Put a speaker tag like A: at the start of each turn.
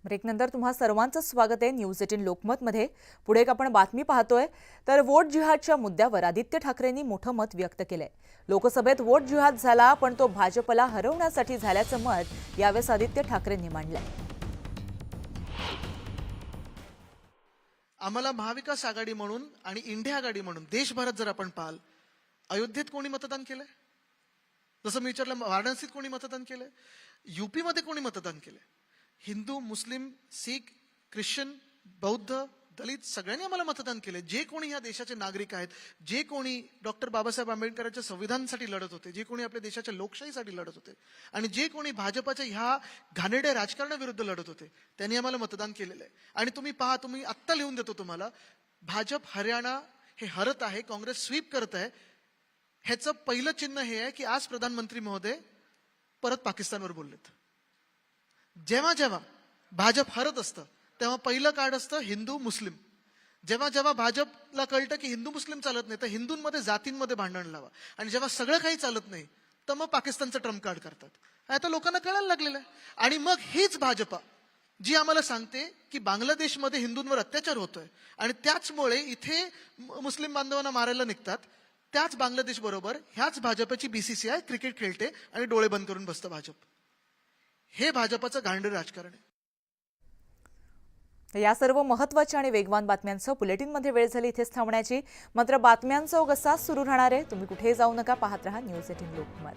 A: ब्रेकनंतर तुम्हा सर्वांचं स्वागत आहे न्यूज 18 लोकमतमध्ये। पुढे एक आपण बातमी पाहतोय तर वोट जिहादच्या मुद्द्यावर आदित्य ठाकरेंनी मोठं मत व्यक्त केलंय। लोकसभेत वोट जिहाद झाला पण तो भाजपला हरवण्यासाठी झाल्याचं मत यावेळेस आदित्य ठाकरेंनी मांडलंय।
B: आम्हाला महाविकास आघाडी म्हणून आणि इंडिया आघाडी म्हणून देशभरात जर आपण पाहाल, अयोध्येत कोणी मतदान केलंय? जसं मी विचारलं, वाराणसीत कोणी मतदान केलंय? यूपी मध्ये कोणी मतदान केलंय? हिंदू, मुस्लिम, सिख, ख्रिश्चन, बौद्ध, दलित सगळ्यांनी आम्हाला मतदान केलंय। जे कोणी या देशाचे नागरिक आहेत, जे कोणी डॉक्टर बाबासाहेब आंबेडकरांच्या संविधानासाठी लढत होते, जे कोणी आपल्या देशाच्या लोकशाहीसाठी लढत होते आणि जे कोणी भाजपाच्या ह्या घाणेरड्या राजकारणाविरुद्ध लढत होते, त्यांनी आम्हाला मतदान केलेलं आहे। आणि तुम्ही पहा, तुम्ही आत्ता लिहून देतो तुम्हाला, भाजप हरियाणा हे हरत आहे, काँग्रेस स्वीप करत आहे। ह्याचं पहिलं चिन्ह हे आहे की आज प्रधानमंत्री महोदय परत पाकिस्तानवर बोललेत। जेव्हा जेव्हा भाजप हरत असतं तेव्हा पहिलं कार्ड असतं हिंदू मुस्लिम। जेव्हा जेव्हा भाजपला कळतं की हिंदू मुस्लिम चालत नाही तर हिंदूंमध्ये जातींमध्ये भांडण लावा, आणि जेव्हा सगळं काही चालत नाही तर मग पाकिस्तानचं ट्रम्प कार्ड करतात। आता लोकांना कळायला लागलेलं आहे। आणि मग हीच भाजपा जी आम्हाला सांगते की बांगलादेशमध्ये हिंदूंवर अत्याचार होतोय आणि त्याचमुळे इथे मुस्लिम बांधवांना मारायला निघतात, त्याच बांगलादेश बरोबर ह्याच भाजपची बीसीसीआय क्रिकेट खेळते आणि डोळे बंद करून बसतं भाजप। हे भाजपाचं घाणेरडं राजकारण आहे।
A: या सर्व महत्त्वाच्या आणि वेगवान बातम्यांसह बुलेटिनमध्ये वेळ झाली इथेच थांबण्याची। मात्र बातम्यांचा ओघ असाच सुरू राहणार आहे। तुम्ही कुठेही जाऊ नका, पाहत रहा न्यूज 18 लोकमत।